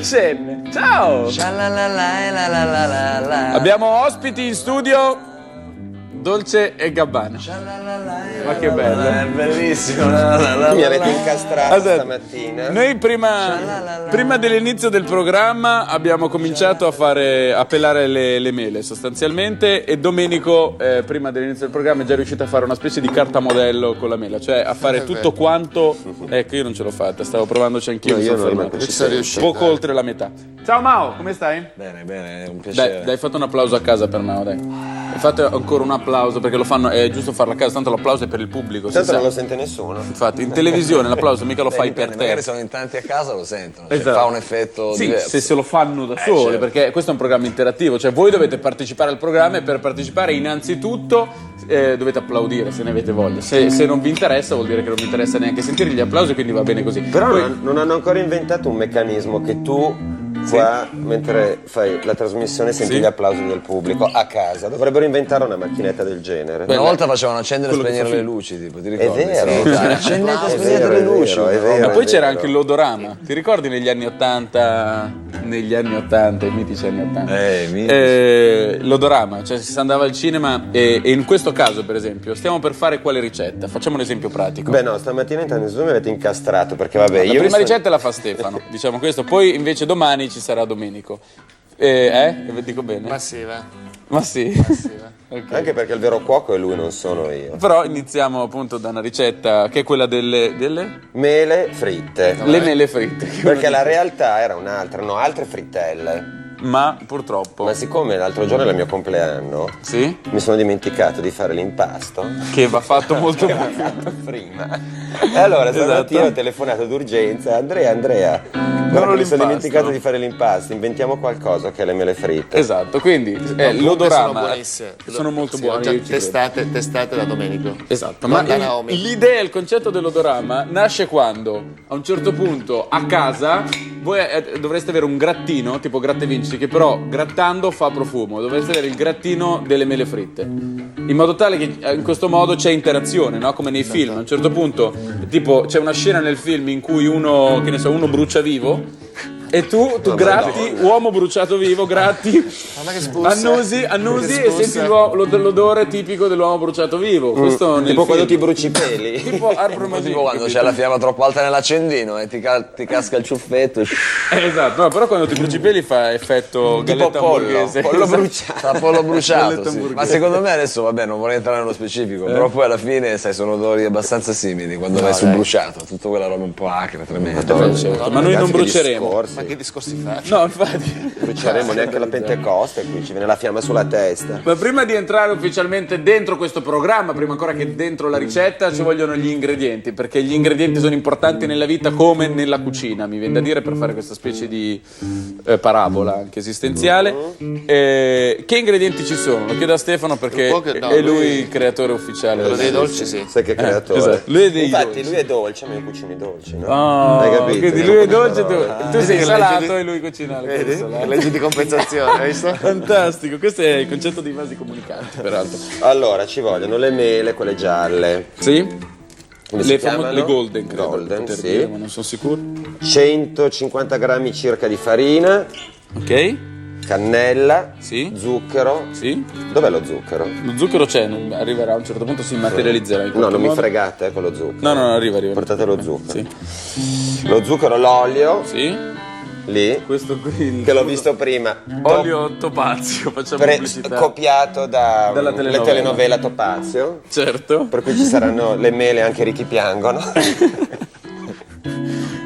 Kitchen, ciao! Abbiamo ospiti in studio, Dolce e Gabbana. Ma che bello! È bellissimo. Mi avete incastrato stamattina. Noi prima dell'inizio del programma abbiamo cominciato a pelare le mele sostanzialmente, e Domenico prima dell'inizio del programma è già riuscito a fare una specie di carta modello con la mela, cioè a fare tutto quanto. Ecco, io non ce l'ho fatta, stavo provandoci anch'io. No, mi io sono non fermato. ci sono riuscito. Poco oltre la metà. Ciao Mao, come stai? Bene, è un piacere. Dai, fate un applauso a casa per Mao, dai. E fate ancora un applauso, perché lo fanno, è giusto farlo a casa, tanto l'applauso è per il pubblico. Tanto non lo sente nessuno. Infatti, in televisione l'applauso mica lo fai per te. Magari sono in tanti a casa, lo sentono. Esatto. Fa un effetto diverso. Se lo fanno da soli, certo. perché questo è un programma interattivo, cioè voi dovete partecipare al programma, e per partecipare innanzitutto dovete applaudire se ne avete voglia. Se non vi interessa, vuol dire che non vi interessa neanche sentire gli applausi, quindi va bene così. Però non hanno ancora inventato un meccanismo che tu qua, mentre fai la trasmissione, senti gli applausi del pubblico a casa. Dovrebbero inventare una macchinetta del genere. Una volta facevano accendere e spegnere le luci, tipo, ti ricordi? È vero. Sì, accendete e spegnete le luci. È vero, Ma poi c'era vero. anche l'odorama. Ti ricordi negli anni 80? Negli anni 80, i mitici anni 80. L'odorama, cioè si andava al cinema e in questo caso, per esempio, stiamo per fare quale ricetta? Facciamo un esempio pratico. Beh no, stamattina intanto nessuno mi avete incastrato, perché vabbè, La prima ricetta la fa Stefano, diciamo questo, poi invece domani ci sarà Domenico. Dico bene? Ma sì, va. Ma sì. Ok. Anche perché il vero cuoco è lui, non sono io. Però iniziamo appunto da una ricetta che è quella delle Mele fritte. le mele fritte. Perché la realtà era un'altra, no, altre frittelle. Ma purtroppo. Ma siccome l'altro giorno era il mio compleanno, Sì? mi sono dimenticato di fare l'impasto. Che va fatto molto Che bene. avevo fatto prima. E allora stamattina ho telefonato d'urgenza. Andrea, guarda, mi sono dimenticato di fare l'impasto. Inventiamo qualcosa che è le mele fritte. Esatto, quindi Sono l'odorama buonissime. sono molto Sì, buoni. ho già io ci credo. testate da Domenico. Esatto, Non ma da Naomi. l'idea, il concetto dell'odorama nasce quando a un certo punto a casa voi dovreste avere un grattino, tipo gratta e vinci, che però grattando fa profumo. Dovreste avere il grattino delle mele fritte, in modo tale che in questo modo c'è interazione, no? Come nei film. A un certo punto, tipo, c'è una scena nel film in cui uno brucia vivo. E tu gratti, uomo bruciato vivo, gratti, Guarda che spuzza. annusi Che e spuzza. senti l'odore tipico dell'uomo bruciato vivo. Questo nel Tipo quando film. ti bruci i peli. Tipo Arbor Maggi, Tipo quando capito? c'è la fiamma troppo alta nell'accendino e ti casca il ciuffetto. Esatto, no, però quando ti bruci i peli fa effetto galletta hamburghese. pollo Esatto. bruciato. Fa pollo bruciato, Galletta sì. hamburghese. Ma secondo me adesso, vabbè, non vorrei entrare nello specifico, però poi alla fine, sai, sono odori abbastanza simili quando vai sul bruciato, tutta quella roba un po' acre, tremenda. Certo, ma noi non bruceremo. Ma che discorsi fai? No, infatti. Bruceremo neanche la Pentecoste, qui ci viene la fiamma sulla testa. Ma prima di entrare ufficialmente dentro questo programma, prima ancora che dentro la ricetta, ci vogliono gli ingredienti, perché gli ingredienti sono importanti nella vita come nella cucina, mi viene da dire, per fare questa specie di parabola anche esistenziale. Che ingredienti ci sono? Lo chiedo a Stefano perché Un po' che- no, è lui lui- il creatore ufficiale. Quello dei della- dolci, sì. Sai che creatore. esatto. Lui è dei Infatti dolci. lui è dolce, ma io cucino i dolci, no? Oh, Hai capito? quindi Io lui è cucino dolce, roba. tu sei che salato legge di- e lui cucina le Vedi? cose salate. Leggi di compensazione, hai visto? Fantastico, questo è il concetto dei vasi comunicanti, peraltro. Allora, ci vogliono le mele, quelle gialle. Sì? Come si Le, chiamano? le golden, credo, Golden, poter sì. dire, ma non sono sicuro. 150 grammi circa di farina, Ok? cannella, Sì? zucchero. Sì? Dov'è lo zucchero? Lo zucchero c'è, arriverà a un certo punto, si materializzerà in No, qualche non mi modo. fregate con lo zucchero. No, arriva. Portate lo zucchero. Sì. Lo zucchero, l'olio, Sì? lì, Questo qui. che l'ho visto prima. Olio Topazio, facciamo pubblicità. Copiato Dalla dalla telenovela. telenovela Topazio. Certo. Per cui ci saranno le mele, anche i ricchi piangono.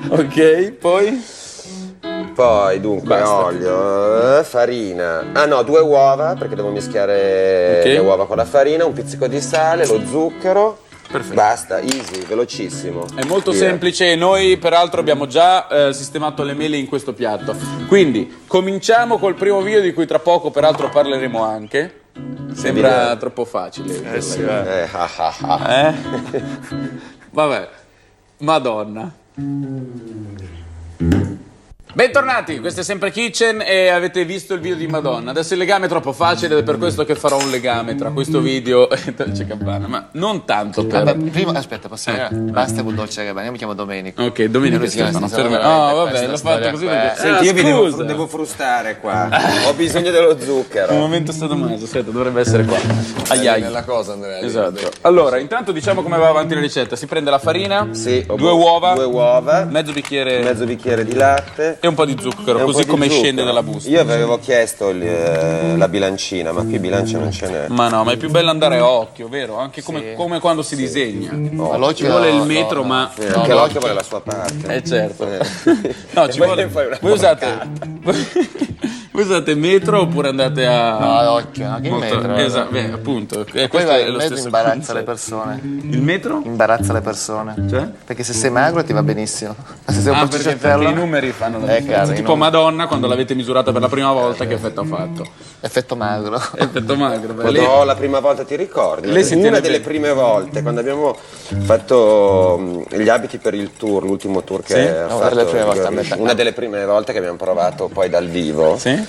Ok, poi? Poi dunque Basta. olio, farina. Ah no, 2 uova perché devo mischiare Ok. le uova con la farina, un pizzico di sale, lo zucchero. Perfetto. Basta, easy, velocissimo. È molto Via. semplice e noi peraltro abbiamo già sistemato le mele in questo piatto. Quindi cominciamo col primo video di cui tra poco peraltro parleremo anche. Sembra Evidente. troppo facile. Ah, ah, ah. Eh? Vabbè. Madonna. Bentornati, questo è sempre Kitchen e avete visto il video di Madonna. Adesso il legame è troppo facile ed è per questo che farò un legame tra questo video e Dolce Gabbana, ma non tanto per... Vabbè, prima, aspetta, posso dire? Basta con Dolce Gabbana, io mi chiamo Domenico. Ok, Domenico e Stefano, fermi. Oh, vabbè, l'ho fatto così perché... Senti, io vi scusa. devo frustare qua. Ho bisogno dello zucchero. Un momento sadomaso, aspetta, dovrebbe essere qua. Ai. Nella cosa, Andrea. Esatto. Allora, intanto diciamo come va avanti la ricetta. Si prende la farina, Sì, 2 uova, due uova, mezzo bicchiere mezzo bicchiere di latte. e un po' di zucchero, e un così po' di come zucchero. scende dalla busta. Io avevo chiesto la bilancina, ma qui bilancia non ce n'è. Ma no, ma è più bello andare a occhio, vero? Anche come quando si disegna. Ma l'occhio Ci vuole il no, metro, no. ma... Anche l'occhio vuole la sua parte. Certo. No, ci poi vuole... ne fai una Voi usate... Voi usate metro oppure andate a... No, l'occhio, anche il metro. Esatto, beh, appunto. Poi Questo vai, è il lo metro stesso imbarazza concetto. le persone. Il metro? Imbarazza le persone. Cioè? Perché se sei magro ti va benissimo. Ma se sei un po' Perché ciucciatello, i numeri fanno la differenza. caro, i Tipo numeri. Madonna, quando l'avete misurata per la prima volta, che effetto ha fatto? effetto magro. Effetto magro. beh, lì- Quando la prima volta ti ricordi? Lei si tiene Una delle bene. prime volte, quando abbiamo fatto gli abiti per il tour, l'ultimo tour che Sì? ha No, fatto delle prime volte, Igor a me- Ricci, una delle prime volte che abbiamo provato poi dal vivo. Sì?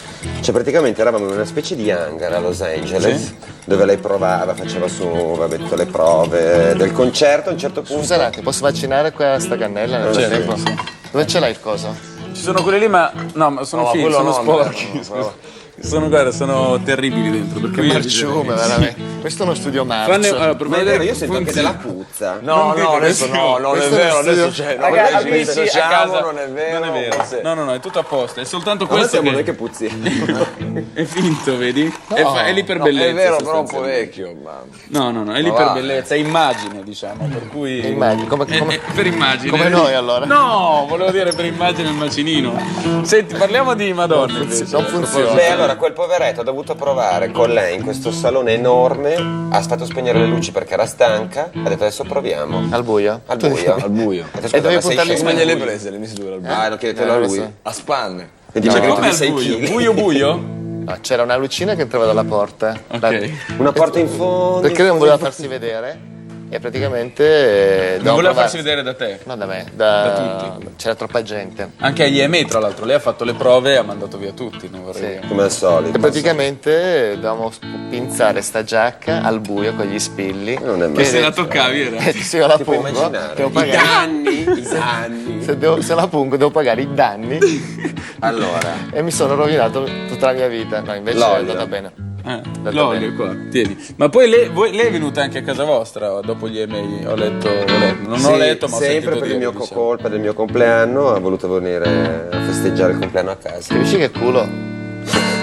Cioè praticamente eravamo in una specie di hangar a Los Angeles, Sì. dove lei provava, faceva su, vabbè, tutte le prove del concerto. A un certo punto Scusa un attimo, posso vaccinare qua sta cannella nel Certo, frattempo? sì. Dove ce l'hai il coso? Ci sono quelli lì, ma no, ma sono No, fighi, quello sono no, sporchi. Andrea, no, no. Sono, guarda, sono terribili dentro. Per cui Marciume, veramente. Questo è uno studio Fanno, marcio. allora, per ma è vedere vero, io sento anche funziona. della puzza. No, no, adesso no, non è questo è vero, uno adesso studio- c'è. No, Ragazzi, adesso amici a diciamo, casa, non è vero. non è vero. sì. No, no, no, è tutto a posto. È soltanto Ma non questo siamo che noi che puzzi. è finto, vedi? È lì per No, bellezza. è vero, però un po' sostanzialmente. vecchio. Ma... No, no, no, è lì Ma per va. bellezza, è immagine, diciamo, per cui... Immagine, come- per immagine. come noi, allora. No, volevo dire per immagine il macinino. Senti, parliamo di Madonna invece. non funziona. Beh, allora quel poveretto ha dovuto provare con lei in questo salone enorme, ha fatto spegnere le luci perché era stanca, ha detto adesso proviamo. Al buio? Al buio. Al buio. Ha detto, E dovevi "Ma sei puntarli scemo?" Come gliele prese le misure al buio? Ah, non chiedetelo a lui. A spanne. Vedi, Cioè, ma com'è di il 6 buio? kg. Buio buio? No, c'era una lucina che entrava dalla porta. Ok. Una porta in fondo. Perché non voleva farsi vedere e praticamente Non voleva farsi vedere da te. No, da me, Da c'era troppa gente. Anche agli EME, tra l'altro, lei ha fatto le prove e ha mandato via tutti, non vorrei Sì. dire. Come al solito. E praticamente dovevamo pinzare sta giacca al buio con gli spilli. Non è E male. se la toccavi era... Se io la Ti puoi pungo, immaginare? devo I pagare. danni, i danni. Se la pungo devo pagare i danni Allora, e mi sono rovinato tutta la mia vita. No, invece è L'olio. andata bene. L'olio è qua, tieni. Ma poi lei è venuta anche a casa vostra dopo gli EME, ho letto. Non sì, ho letto, ma ho sempre sentito per il dire, mio diciamo. colpa del mio compleanno ha voluto venire a festeggiare il compleanno a casa. Capisci che culo?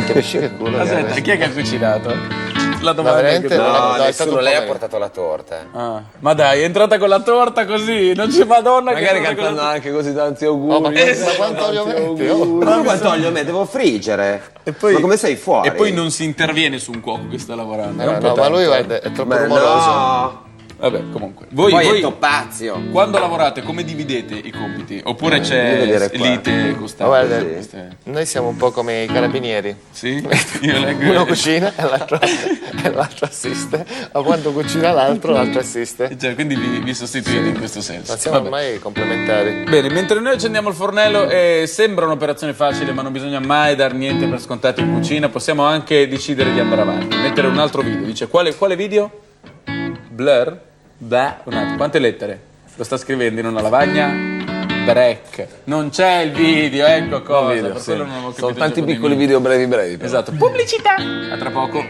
Capisci che culo? che Aspetta, avessi? chi è che ha cucinato? La Ma domanda veramente che... no. No, è stato nessuno, un lei ha po' portato la torta. Ah, ma dai, è entrata con la torta così, non c'è Madonna che Magari è entrata con cantando la anche così tanti auguri. Oh, ma quanto olio metti? Oh. Ma quanto olio me devo friggere? E poi- Ma come sei fuori? E poi non si interviene su un cuoco che sta lavorando. è un po' No, ma tanto. lui guarda, è troppo Ma rumoroso. no! Vabbè, comunque. Voi, Poi è voi toppazio. quando lavorate, come dividete i compiti? Oppure devi c'è vedere qua. lite Ma costante? guarda, Queste- noi siamo un po' come i carabinieri. Sì? Io leggo... Uno cucina e l'altro assiste. Ma quando cucina l'altro assiste. Cioè, quindi vi sostituite in questo senso. Ma siamo Vabbè. ormai complementari. Bene, mentre noi accendiamo il fornello sembra un'operazione facile, ma non bisogna mai dar niente per scontato in cucina, possiamo anche decidere di andare avanti. Mettere un altro video. Dice, quale video? Blur? Beh, un attimo, quante lettere? Lo sta scrivendo in una lavagna? Break. Non c'è il video, ecco cosa. video, per sì. quello non avevo capito Sono tanti il piccoli video. video brevi. però. Esatto, pubblicità. A tra poco.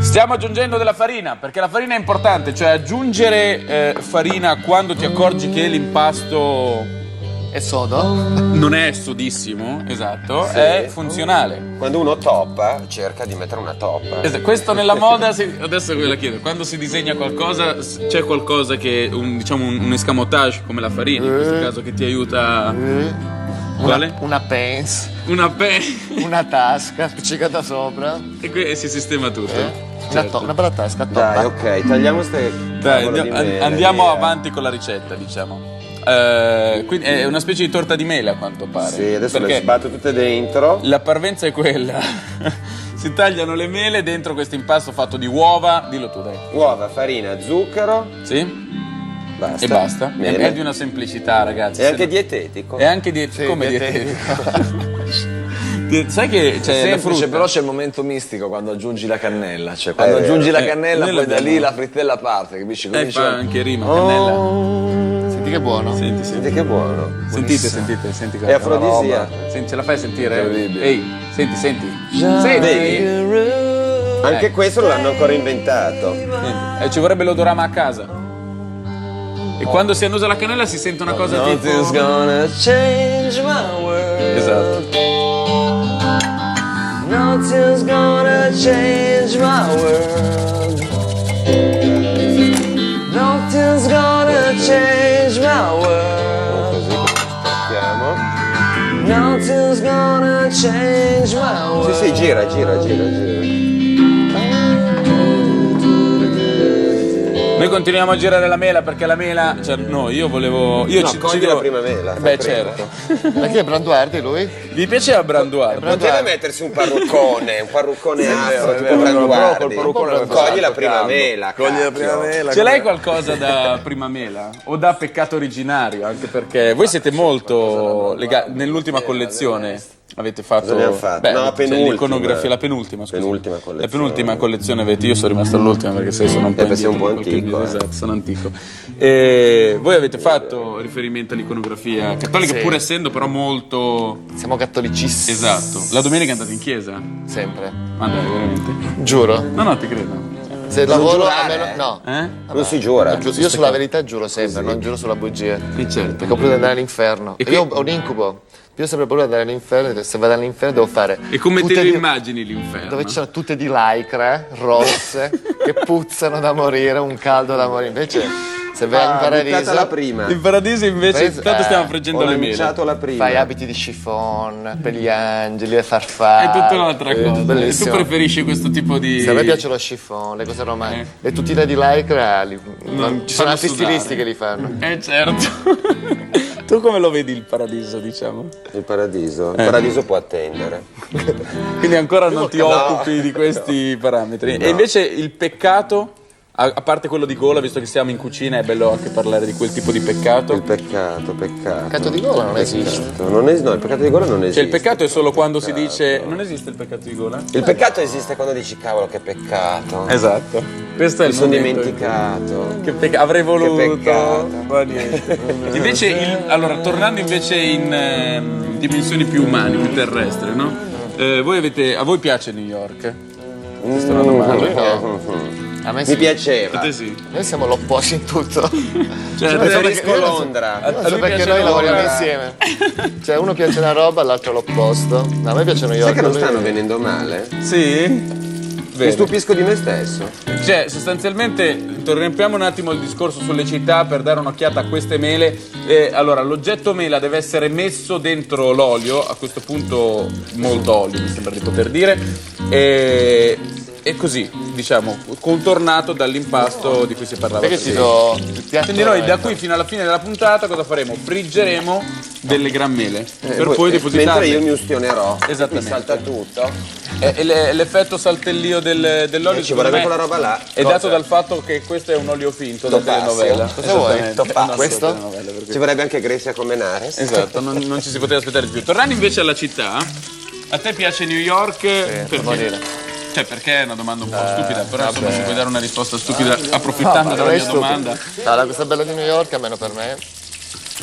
Stiamo aggiungendo della farina, perché la farina è importante, cioè aggiungere farina quando ti accorgi che l'impasto E sodo? non è sodissimo, esatto, è funzionale. Quando uno toppa, cerca di mettere una toppa. Questo nella moda, adesso ve la chiedo, quando si disegna qualcosa c'è qualcosa che, diciamo un escamotage come la farina, in questo caso che ti aiuta... Quale? Una pence, Una una tasca appiccicata sopra. e si sistema tutto. Una bella tasca Dai, toppa. ok, tagliamo ste Dai, cavolo di mele, andiamo via. avanti con la ricetta, diciamo. Quindi è una specie di torta di mele a quanto pare. Sì, adesso le Perché sbatto tutte dentro. la parvenza è quella. Si tagliano le mele dentro questo impasto fatto di uova. Dillo tu, dai. Uova, farina, zucchero Sì? Basta. E basta. Bene. È di una semplicità, ragazzi. È anche dietetico. È anche Sì, come dietetico. Sai che c'è la Semplice, frutta? però c'è il momento mistico quando aggiungi la cannella. Cioè, quando aggiungi la cannella, noi poi da l'abbiamo- lì la frittella parte, capisci? Fa Comincia... anche rima, cannella. Senti che buono. Senti. Senti che buono. Senti È afrodisia. Senti, ce la fai a sentire? Incredibile. Ehi, senti. Vedi? Anche questo non l'hanno ancora inventato. Ci vorrebbe l'odorama a casa. E quando si annusa la cannella si sente una cosa Nothing's tipo... gonna change my world. Esatto. Nothing's gonna change my world. Nothing's gonna change my world. Chiamo. Nothing's gonna change my world. Sì, gira. Noi continuiamo a girare la mela perché la mela... Cioè, no, io volevo... Io No, cogli la prima mela. Beh, fai prima. certo. Ma chi è Branduardi lui? Vi piaceva Branduardo? Poteva mettersi un parruccone afro, è tipo vero, Branduardi. col parruccone fa Cogli la tanto prima caldo. mela. Cogli la cacchio. prima mela. Ce l'hai qualcosa da prima mela? O da peccato originario? Anche perché voi siete molto legati... Nell'ultima collezione avete fatto... Cosa abbiamo fatto? No, c'è penultima. l'iconografia, la penultima, scusa. Penultima collezione. La penultima collezione avete... Io sono rimasto all'ultima perché sono un po' perché sei un po' indietro in qualche antico, video, esatto, sono antico. E voi avete fatto riferimento all'iconografia cattolica, Sì. pur essendo però molto... Siamo cattolicissimi. Esatto. La domenica andate in chiesa? Sempre. Ma dai, veramente? Giuro. No, ti credo. Se lavoro giurare, almeno. No. Eh? Non si giura. Io sulla verità giuro sempre, non giuro sulla bugia. E certo. Perché ho paura di andare all'inferno. E Io che- ho un incubo. Io ho sempre paura di andare all'inferno. Se vado all'inferno devo fare. E come te tutte lo di- immagini l'inferno? Dove ci sono tutte di lycra, rosse, che puzzano da morire, un caldo da morire. Invece, se vai in Buttata la paradiso, prima. In paradiso invece, Pensa- intanto stiamo Ho friggendo le mele. lanciato la prima. fai abiti di chiffon per gli angeli, le farfalle. È tutta un'altra cosa. Tu Bellissimo. preferisci questo tipo di... Se a me piace lo chiffon, le cose romane, le tutine di lycra, ci sono fanno altri sudare. stilisti che li fanno. certo. Tu come lo vedi il paradiso, diciamo? Il paradiso. Il paradiso può attendere. Quindi ancora non ti occupi di questi parametri. E invece il peccato, a parte quello di gola, visto che siamo in cucina, è bello anche parlare di quel tipo di peccato. Il peccato. Peccato di gola non esiste. No, il peccato di gola non esiste. Cioè il peccato è solo quando si dice... Non esiste il peccato di gola? Il peccato esiste quando dici cavolo che peccato. Esatto. Questo è Mi il sono momento in dimenticato. cui- avrei voluto. peccato. Ma niente. Invece, allora, tornando invece in dimensioni più umane, più terrestri, no? A voi piace New York? Questa è una domanda. A me Mi sì. piaceva. A te sì. Noi siamo l'opposto in tutto. Cioè, Preferisco Londra. a Non lui so perché piace noi Londra. lavoriamo insieme. Cioè uno piace una roba, all'altro l'opposto. A me piace New York. Sai che non lui- stanno venendo male? Sì? Mi Bene. stupisco di me stesso. Cioè, sostanzialmente, torniamo un attimo il discorso sulle città per dare un'occhiata a queste mele. Allora, l'oggetto mela deve essere messo dentro l'olio, a questo punto molto olio, mi sembra di poter dire, e così, diciamo, contornato dall'impasto di cui si parlava Perché ti prima. do il piatto. Quindi noi da qui fino alla fine della puntata cosa faremo? Friggeremo delle gran mele per poi Mentre depositarle. io mi ustionerò. Esattamente. Mi salta tutto. E l'effetto saltellio dell'olio Ci vorrebbe secondo me, quella roba là. è Cosa? dato dal fatto che questo è un olio finto da Topazio. telenovela. Cosa vuoi? Esattamente. Topazio. No, Questo? da telenovela, per cui- Ci vorrebbe anche Grecia Comenares. Esatto, non ci si poteva aspettare di più. Tornando invece alla città, a te piace New York? devo Perché? dire. Cioè, perché è una domanda un po' stupida, però insomma se puoi dare una risposta stupida approfittando Ma della non è mia stupido. domanda. No, la cosa bella di New York, almeno per me,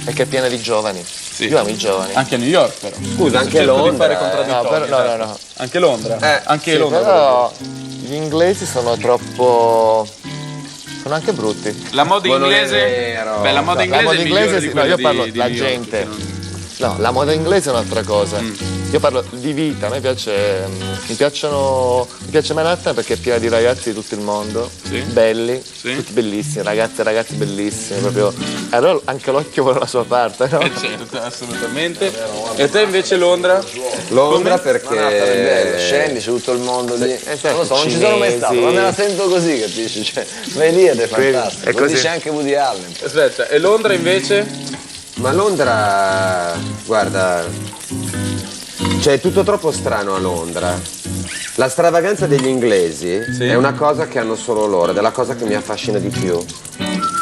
è che è piena di giovani. Io amo i giovani. Anche a New York però. Scusa, anche Cerco di Londra. fare contraddittori. No. Anche Londra. Anche Sì, Londra. però gli inglesi sono troppo. Sono anche brutti. La moda Ma non è inglese, vero. beh, la moda La inglese moda è migliore inglese, di no, quella io parlo di la New York, gente. che non- No, la moda inglese è un'altra cosa. Io parlo di vita, a me piace. Mi piace Manhattan perché è piena di ragazzi di tutto il mondo, Sì. belli, Sì. tutti bellissimi, ragazze e ragazzi bellissimi, proprio. Allora anche l'occhio vuole la sua parte, no? Certo, assolutamente. E te invece Londra? Londra È bello, perché scendi, c'è tutto il mondo lì. Esatto, Non lo so, non ci sono mai cinesi. stato, ma me la sento così, capisci? Cioè, vai lì ed è fantastico. è Lo così. dice anche Woody Allen. Aspetta, e Londra invece? Ma Londra, guarda, cioè è tutto troppo strano a Londra. La stravaganza degli inglesi Sì. è una cosa che hanno solo loro, ed è la cosa che mi affascina di più.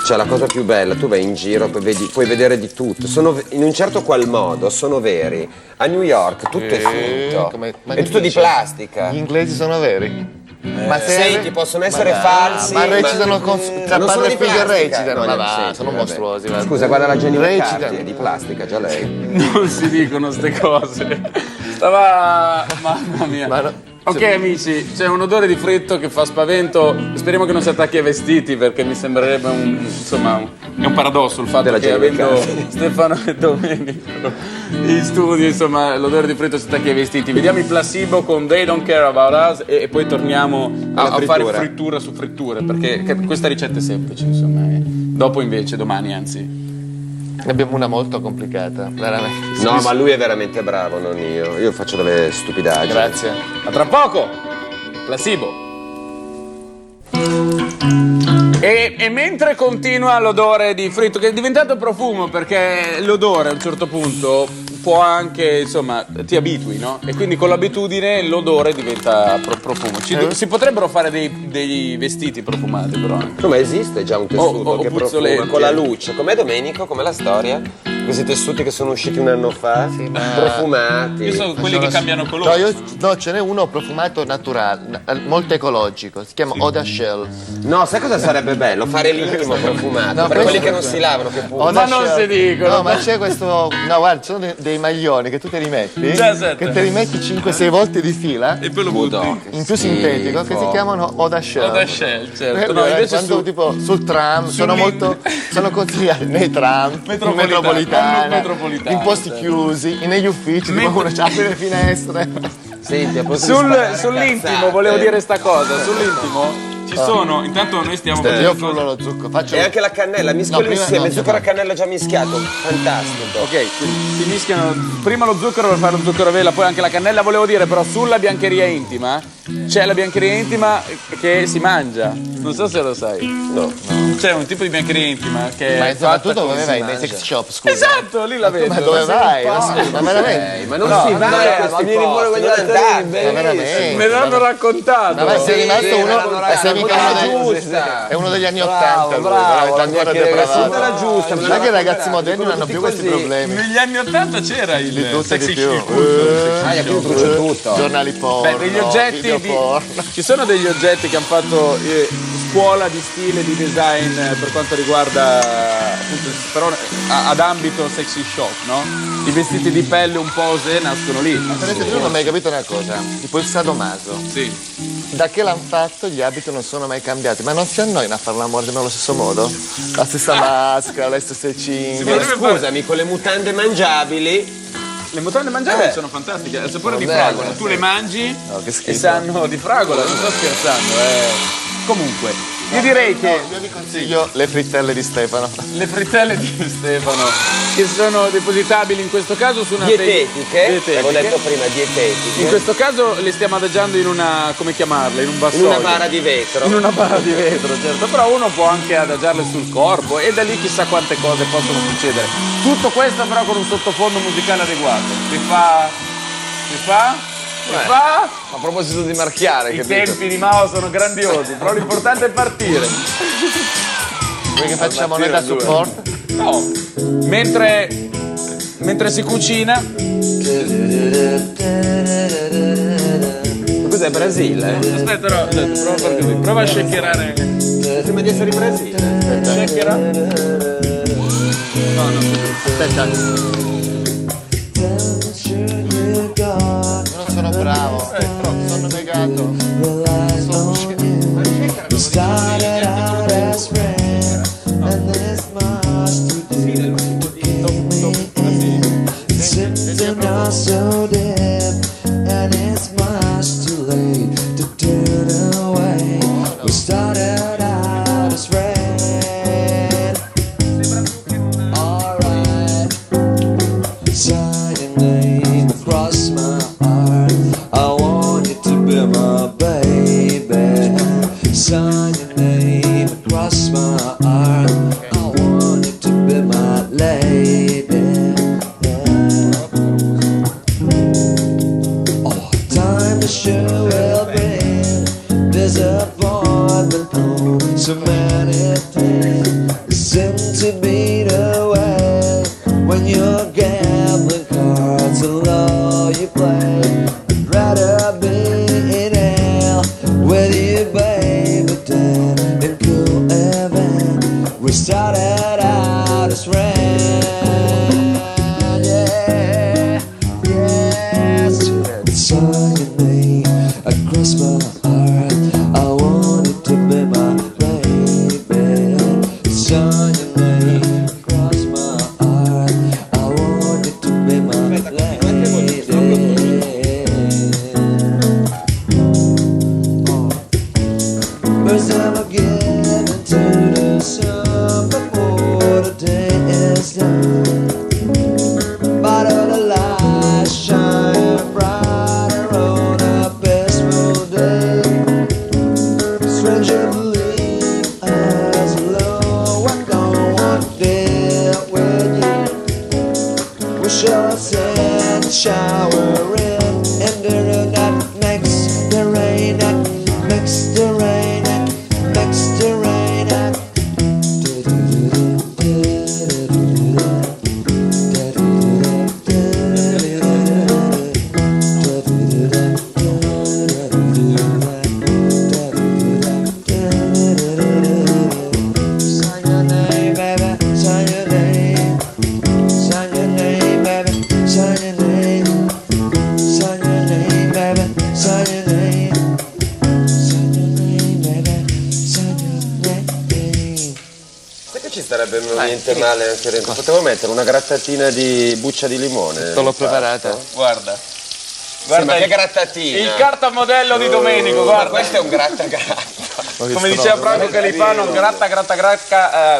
Cioè la cosa più bella, tu vai in giro, puoi vedere di tutto, in un certo qual modo sono veri. A New York tutto è finto, è tutto di plastica. Gli inglesi sono veri? Ma Senti, possono essere falsi. Ma recitano tra non sono padre di e figlio plastica. recitano. No, Ma va, senti, sono vabbè. mostruosi. Guarda. Scusa, guarda la Jenny Recitano. McCarthy, è di plastica, già lei. Non si dicono ste cose. Mamma mia. Ma no- Ok amici, c'è un odore di fritto che fa spavento. Speriamo che non si attacchi ai vestiti, perché mi sembrerebbe è un paradosso il fatto Della che Jenny avendo McCarthy. Stefano e Domenico in studio, insomma, l'odore di fritto si attacchi ai vestiti. Vediamo i Placebo con They Don't Care About Us e poi torniamo a fare frittura su fritture, perché questa ricetta è semplice, insomma. Dopo invece, domani anzi. Ne abbiamo una molto complicata, veramente. No, ma lui è veramente bravo, non io. Io faccio delle stupidaggini. Grazie. A tra poco, Placebo. E mentre continua l'odore di fritto, che è diventato profumo, perché l'odore a un certo punto può anche, insomma, ti abitui, no? E quindi con l'abitudine l'odore diventa profumo. Si potrebbero fare dei vestiti profumati, però. No, ma esiste già un tessuto O che profuma puzzolenti. con la luce. Com'è Domenico? Com'è la storia? Questi tessuti che sono usciti un anno fa, profumati. Io sono quelli che cambiano colore. No, ce n'è uno profumato naturale, molto ecologico, si chiama Eau de Shell. No, sai cosa sarebbe bello? Fare l'intimo profumato. No, per questo- quelli che non si lavano, che Eau puntano. de Ma non Shell. si dicono. No, ma c'è questo. No, guarda, ci sono dei maglioni che tu ti rimetti. Già, certo. Che ti rimetti 5-6 volte di fila. E poi lo butti. In più sintetico, che si chiamano Eau de Shell. Eau de Shell, certo. Quello No, è invece quando tipo sul tram sono consigliati nei tram, Metropolitana, in posti chiusi, negli uffici, tipo uno apre le finestre. Senti, a posto di sparare Sull'intimo cazzate. volevo dire sta cosa. Sull'intimo ci sono. Intanto noi stiamo Io facendo. frullo lo zucchero, faccio E anche la cannella, mischiali prima insieme, no, zucchero e cannella già mischiato. Fantastico. Ok, quindi si mischiano prima lo zucchero per fare lo zucchero a vela, poi anche la cannella. Volevo dire però sulla biancheria intima c'è la biancheria intima che si mangia. Non so se lo sai. No. C'è un tipo di biancheria intima che Ma è insomma, fatta tu dove come vai? si Nei mangia. sex shop, scusa. Esatto, lì la vedo. Ma dove vai? Ma veramente? Ma non si va a questi vieni fuori con gli posti, non andate. Ma veramente? Me l'hanno raccontato. Ma sei rimasto uno, sei mica uno dei- giusta. è uno degli anni 80, lui, bravo, veramente la ancora mia depravato. Era giusta. Sai che i ragazzi moderni non hanno più questi problemi. Negli anni 80 c'era il Di tutto e sexy di più. chic, il Ah, io brucio tutto. Giornali porno, Beh, degli oggetti video porno. ci sono degli oggetti che hanno fatto scuola di stile, di design per quanto riguarda appunto, però ad ambito sexy shop, no? I vestiti di pelle un po' osè nascono lì. Per esempio, io non ho mai capito una cosa, tipo il sadomaso. Sì. Da che l'hanno fatto gli abiti non sono mai cambiati, ma non si annoiano a fare l'amore nello stesso modo? La stessa maschera, le stesse cinghie. potrebbe fare- Scusami, con le mutande mangiabili. Le mutande mangiabili sono fantastiche, al sapore di fragola. Tu le mangi che schifo. e sanno di fragola, non sto scherzando. Comunque, io direi che Io vi consiglio le frittelle di Stefano. le frittelle di Stefano, che sono depositabili in questo caso su una Dietetiche. Avevo detto dietetiche. prima, dietetiche. In questo caso le stiamo adagiando in una, come chiamarle, in un In vassoio. una bara di vetro. In una bara di vetro, certo, però uno può anche adagiarle sul corpo e da lì chissà quante cose possono succedere. Tutto questo però con un sottofondo musicale adeguato. Si fa? A proposito di marchiare, I capito? tempi di Mao sono grandiosi, però l'importante è partire. Voi che facciamo noi da support? No, mentre si cucina, Cos'è Brasile? aspetta, no, prova a far così, prova a shakerare. Prima di essere in Brasile. Shakera? No, Aspetta. Io non sono bravo. Sono negato. Started out as friends, and there's much to do. Symptoms are so deep, and it's much too late to turn away. We started out as friends. Alright, sign your name across my heart. I want you to be my baby. Sign your name across my heart. I want you to be my lady. Oh, time to show will bring disappointment home. So many things that's the law you play. I'd rather be in hell with you, baby, down in cool heaven. We started out as friends, yeah, yes. Saw your name across my heart. I wanted to be my baby. Saw your name across my heart. I wanted to be my lady. First time I'm giving to the sun before the day is done. But all the lights shine brighter on a peaceful day. Stranger believe as low, I don't want to deal with you. We shall send the shower in, and the night makes the rain, makes the rain, makes the rain. Sign your name, baby, sign your name. Sign your name, baby, sign your name. Sign your name, baby, sign your name. Sign your name, baby, sign your name. Sai che ci starebbe niente male anche dentro? Potevo mettere una grattatina di buccia di limone. Non l'ho preparata. Guarda. Guarda, ma che grattatina! Il cartamodello di Domenico, Ma guarda. questo è un grattagatta. Come diceva Franco Califano, gratta,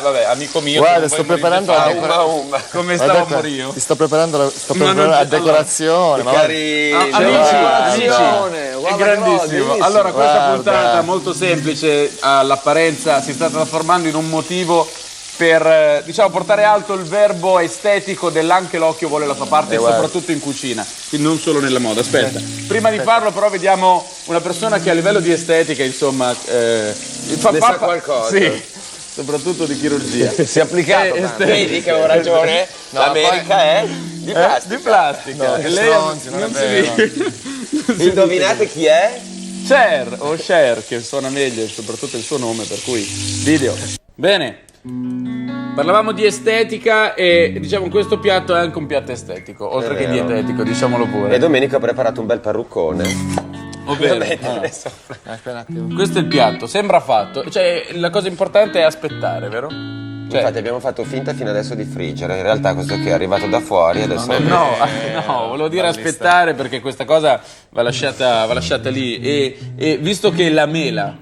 vabbè, amico mio. Guarda, non sto puoi preparando morire di la fame. Come stavo a morire. Ti sto preparando la Ma non la c'è- decorazione. Ma Cari... Amici, è grandissimo. Allora, questa Guarda. puntata molto semplice all'apparenza si sta trasformando in un motivo per diciamo portare alto il verbo estetico dell'anche l'occhio vuole la sua parte, soprattutto in cucina, quindi non solo nella moda. Aspetta, prima di farlo però vediamo una persona che a livello di estetica insomma Ne sa qualcosa. sì, soprattutto di chirurgia. Si è applicato. Vedi che avevo ragione? L'America è di plastica. Di plastica. No, E che lei stronzi, non è si vero. vede. Indovinate chi è? Cher o Cher, che suona meglio, soprattutto il suo nome, per cui video. Bene, parlavamo di estetica e diciamo questo piatto è anche un piatto estetico, oltre che vero. dietetico, diciamolo pure. E Domenico ha preparato un bel parruccone. Ovvero, Aspetta un attimo. questo è il piatto, sembra fatto, cioè la cosa importante è aspettare, vero? Cioè, Infatti abbiamo fatto finta fino adesso di friggere. In realtà questo qui è arrivato da fuori adesso. no, volevo dire aspettare perché questa cosa va lasciata lì e visto che la mela,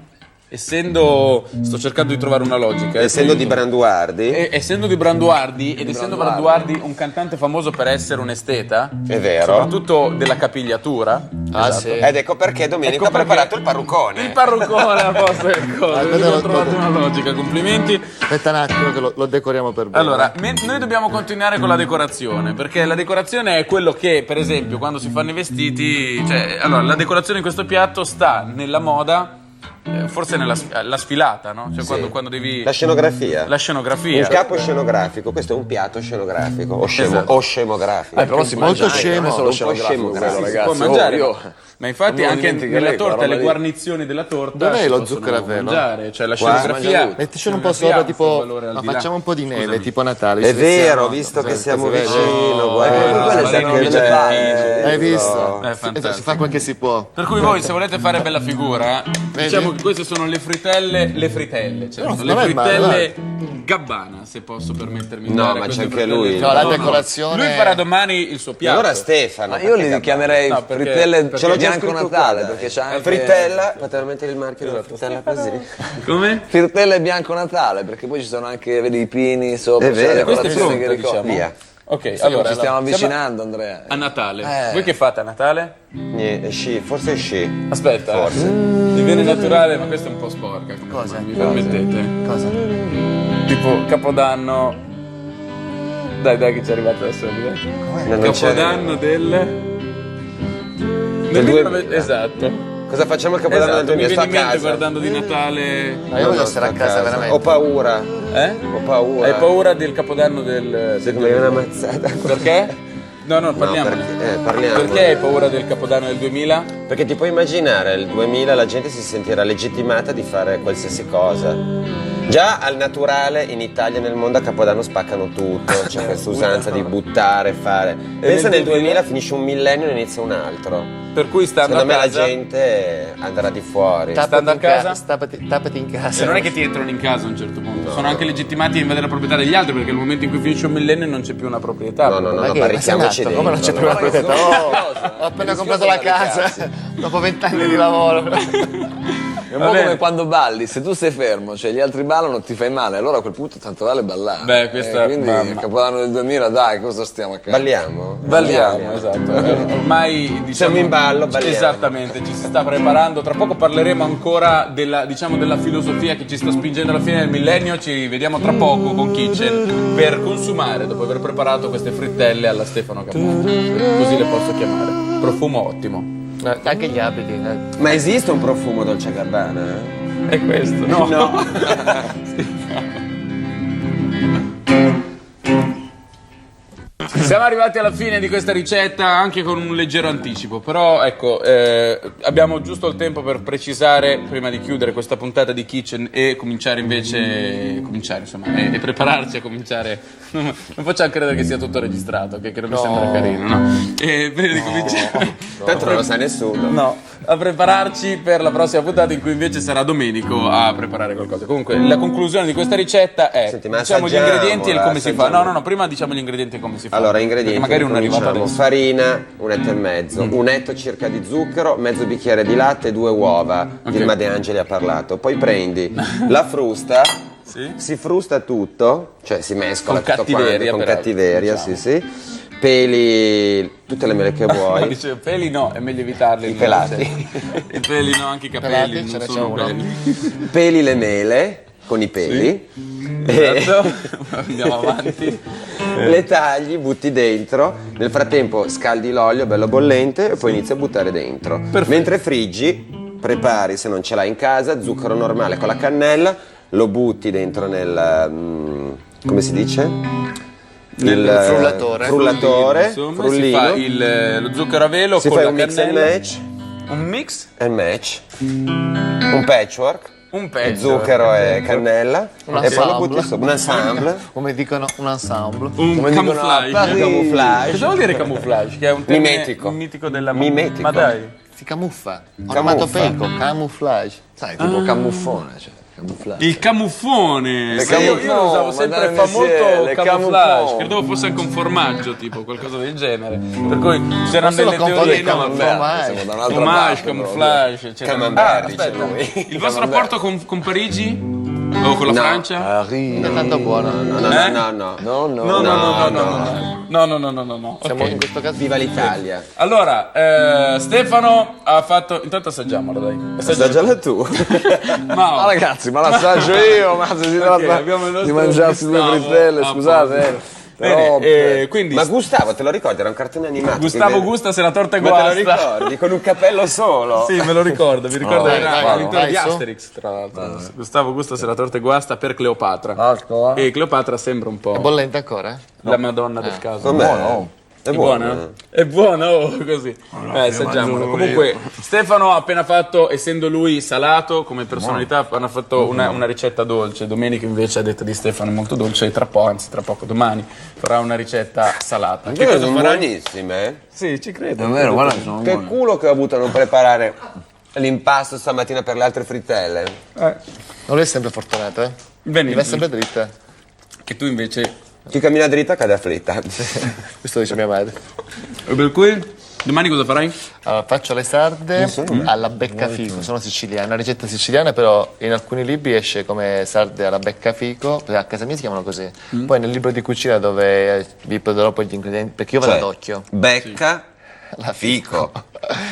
sto cercando di trovare una logica. Essendo di Branduardi. Essendo di Branduardi ed essendo Branduardi un cantante famoso per essere un esteta, È vero. soprattutto della capigliatura. Ah, sì. Ed ecco perché Domenico Ecco ha preparato perché- il parruccone. Il parruccone a posto del coso. Almeno Ho lo- trovato una logica, complimenti. Aspetta un attimo che lo decoriamo per bene. Allora, noi dobbiamo continuare con la decorazione, perché la decorazione è quello che, per esempio, quando si fanno i vestiti, cioè, allora, la decorazione di questo piatto sta nella moda, forse nella la sfilata, no? Cioè quando devi... La scenografia. La scenografia. Un capo scenografico, questo è un piatto scenografico o scemografico. Però si Molto mangia anche, non è scemo, solo un po' scenografico quello, scemo, ragazzi. Si può mangiare, io- ma infatti non anche dimentichi nella lei, quella torta, roba le lì. guarnizioni della torta Dov'è si lo possono zucchero a velo? mangiare, cioè la Qua? scenografia. Mettici un po' scenografia sopra, ha un tipo. valore al Ma di là. facciamo un po' di neve, Scusami. tipo Natale. È si vero, siamo- visto che sì, siamo si vede. vicino, No, guarda. quelle Sai sono che le bello. Hai visto? Fantastico. Si fa quel che si può. Per cui voi se volete fare bella figura, diciamo che queste sono le fritelle, certo, No, le non è male, fritelle Gabbana, se posso permettermi di No, dare ma queste c'è anche fritelle. lui. No, la decorazione- Lui farà domani il suo E piatto. allora Stefano. Ma io li perché chiamerei No, perché- frittelle perché Ce l'ho già bianco scritto Natale, qua, dai. perché c'è anche Frittella, potete mettere il marchio della frittella così. Come? frittelle bianco Natale, perché poi ci sono anche, vedi, i pini sopra, È vero, c'è le questo è colazioni pronto, che ricordo. diciamo. Via. Ok, Sì, allora ci stiamo siamo avvicinando, Andrea. a Natale. Voi che fate a Natale? Niente, sci, forse sci. Aspetta, Forse. mi viene naturale, ma questa è un po' sporca. Cosa? Mi permettete? Cosa? Tipo Capodanno. Dai, che ci è arrivato adesso. Non c'è- Capodanno del. Esatto. Cosa facciamo il Capodanno del Esatto, mi 2000? Sto viene a in mente casa. guardando di Natale. Ma io voglio stare a casa veramente. Ho paura. Eh? Ho paura. Hai paura del Capodanno del. Secondo me è una mazzata. Perché? No, parliamo. parliamo. Perché hai paura del Capodanno del 2000? Perché ti puoi immaginare, il 2000 la gente si sentirà legittimata di fare qualsiasi cosa. Già al naturale in Italia e nel mondo a Capodanno spaccano tutto, c'è questa usanza di buttare, fare. Pensa nel 2000 finisce un millennio e inizia un altro. Per cui stando Secondo a me casa, la gente andrà di fuori. Stando a casa? Tappati in casa. Se non è che ti entrano in casa a un certo punto, sono anche legittimati a invadere la proprietà degli altri, perché nel momento in cui finisce un millennio non c'è più una proprietà. No, Ma che- barrichiamoci ma dentro. come non c'è più la proprietà? Ho appena comprato la casa dopo 20 anni di lavoro. È un po' come quando balli, se tu stai fermo, cioè gli altri ballano ti fai male, allora a quel punto tanto vale ballare. Beh, questa- quindi ma- il Capodanno del 2000, dai, cosa stiamo a casa? Balliamo? Balliamo, esatto. Ormai diciamo, Siamo in ballo, balliamo. Esattamente, ci si sta preparando. Tra poco parleremo ancora della filosofia che ci sta spingendo alla fine del millennio. Ci vediamo tra poco con Kitchen per consumare, dopo aver preparato queste frittelle alla Stefano Campana. Così le posso chiamare. Profumo ottimo. Anche gli abiti. Ma esiste un profumo Dolce Gabbana? È questo? No. Siamo arrivati alla fine di questa ricetta anche con un leggero anticipo, però ecco, abbiamo giusto il tempo per precisare, prima di chiudere questa puntata di Kitchen e cominciare e prepararci a cominciare. Non facciamo credere che sia tutto registrato, che non mi sembra carino, no? Prima di cominciare, Tanto non lo sa nessuno. no, a prepararci per la prossima puntata in cui invece sarà Domenico a preparare qualcosa. Comunque, la conclusione di questa ricetta è Senti, ma diciamo gli ingredienti e il come si fa. assaggiamola. No, prima diciamo gli ingredienti e come si fa. Allora, ingredienti. Perché magari uno è arrivato cominciamo. adesso. Farina, un etto e mezzo, un etto circa di zucchero, mezzo bicchiere di latte e 2 uova. Dilma De Angeli ha parlato. Poi prendi la frusta, Sì. si frusta tutto, cioè si mescola Con tutto cattiveria, quanto, con peraltro, cattiveria, diciamo. sì. Peli tutte le mele che No, vuoi. dice, peli no, è meglio evitarli. I pelati. I peli no, anche i capelli, Pelati, ce non ne sono c'è uno. peli. Peli le mele con i peli. Esatto. Andiamo avanti. Le tagli, butti dentro, nel frattempo scaldi l'olio bello bollente e poi inizi a buttare dentro. Mentre friggi, prepari, se non ce l'hai in casa, zucchero normale con la cannella, lo butti dentro nel, come si dice? frullatore. Frullatore, Insomma, frullino. si fa lo zucchero a velo Si con fa la un mix and cannella. match, Un mix? and match, un patchwork, Un pezzo. zucchero e cannella Un e poi lo ensemble. butti sopra. Un ensemble, Come dicono, un ensemble. Un Come dicono a camouflage. Parigi. camouflage. Cosa vuol dire camouflage? Che è un termine Mimetico. mitico della Mimetico. Ma dai. Si camuffa. Onomatopeico, camouflage. Sai, tipo camuffone, cioè, camufflaggio. Il camuffone. Le Sì, io camuffone, lo usavo ma sempre, dai, fa messier, molto le camouflage. camuffone. Credevo fosse anche un formaggio, tipo qualcosa del genere. Per cui c'erano Forse lo delle confondo teorie. il No, camembert. vabbè. Siamo da un'altra Fromage, parte, camouflage, eccetera. Camembert, dice aspetta. lui. Il vostro rapporto con Parigi? O con la No. Francia? Paris. Non è tanto buono. no, Eh? no. No, No, no, no, no. Siamo Ok. in questo caso Viva l'Italia. Allora, Stefano ha fatto. Intanto assaggiamola, dai. Assaggiala tu. Ma Ma ragazzi, ma l'assaggio io, ma se si tratta abbiamo il di nostro mangiarsi due Gustavo frittelle, a scusate, posto. però Bene, quindi Ma Gustavo, te lo ricordi? Era un cartone animato. Gustavo che- gusta se la torta è Ma te lo guasta. ricordi? Con un capello solo. Sì, me lo ricordo, mi ricordo Vai, era vai, all'interno vai, di su. Asterix, tra l'altro. Gustavo gusta se la torta è guasta per Cleopatra. Ecco, E Cleopatra sembra un po' bollente ancora? la Madonna del caso. Com'è? Buono. È È buono. buona? È buona, oh, così. Assaggiamola. Comunque, Stefano ha appena fatto, essendo lui salato come personalità, hanno fatto una ricetta dolce. Domenico invece a detta di Stefano è molto dolce e tra poco, domani, farà una ricetta salata. Che cosa sono farai? buonissime. Sì, ci credo. Davvero, guarda, sono Che buone. culo che ho avuto a non preparare l'impasto stamattina per le altre frittelle. Non è sempre fortunato, eh? Bene, Va sempre dritta. che tu invece. Chi cammina dritta cade afflitta. Questo dice mia madre. E per cui, domani cosa farai? Allora, faccio le sarde alla beccafico, sono siciliana, una ricetta siciliana, però in alcuni libri esce come sarde alla beccafico, perché a casa mia si chiamano così. Poi nel libro di cucina dove vi produrrò poi gli ingredienti, perché io vado ad occhio. Becca, La fico.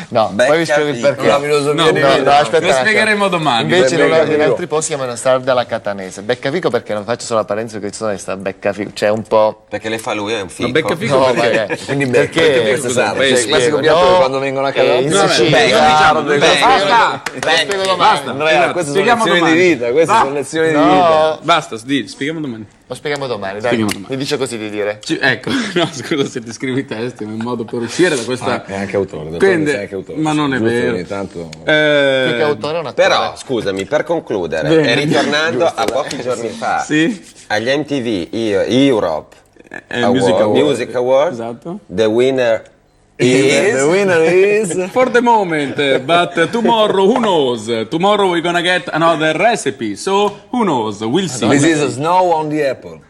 No, poi vi spiego il Beccafico. perché. La filosofia No, di no, vita. aspetta lo un attimo. spiegheremo domani. Invece Beccafico. in altri posti si chiamano sarda alla catanese. Beccafico perché non faccio solo la parentesi perché ci sono sta beccafico, cioè un po'. Perché le fa lui è un fico. Ma beccafico No, perché? vabbè. Quindi Perché- becca, perché queste cos'è? sarde. Beh, Cioè, il classico spiego, piatto no, quando vengono a casa. in No, Sicilia. non diciamo, Becca. Lo spiego domani. Basta. Andrea, Esatto, queste sono spieghiamo lezioni domani. di vita, queste Va. sono lezioni di vita. No, Basta, spieghiamo domani. lo spieghiamo domani, dai. Spieghiamo domani. Mi dice così di dire. Ecco, no, scusa se ti scrivi i testi, ma è un modo per uscire da questa... È anche autore, Quindi- sei anche autore. ma non è Giusto, vero. ogni tanto... Più che autore è un attore. Però, scusami, per concludere, Bene. è ritornando a pochi giorni fa Sì. agli MTV Europe Music Award. Awards, Esatto. the winner is... The winner is... For the moment, but tomorrow, who knows? Tomorrow we're gonna get another recipe, so who knows? We'll see. This is snow on the apple.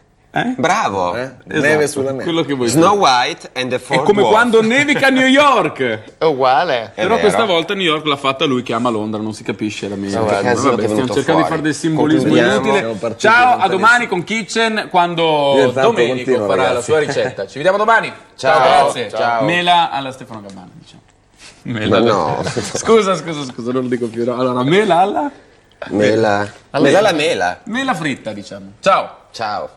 Bravo! Neve sulla neve. Quello che vuoi Snow dire. White and the È Four come Dwarfs. quando nevica a New York. È uguale. È Però vero. questa volta New York l'ha fatta lui che ama Londra, non si capisce la mia. che casino che è stiamo venuto cercando di fuori. fare del simbolismo Concludiamo. inutile. Siamo partiti Ciao, a lontanissimi. domani con Kitchen quando Io intanto Domenico continuo, farà la ragazzi. sua ricetta. Ci vediamo domani. Ciao, grazie. ciao. Mela alla Stefano Gabbana, diciamo. Mela Ma no. Scusa, non lo dico più. No. Allora, mela alla Mela. Mela la mela. mela fritta, diciamo. Ciao. Ciao.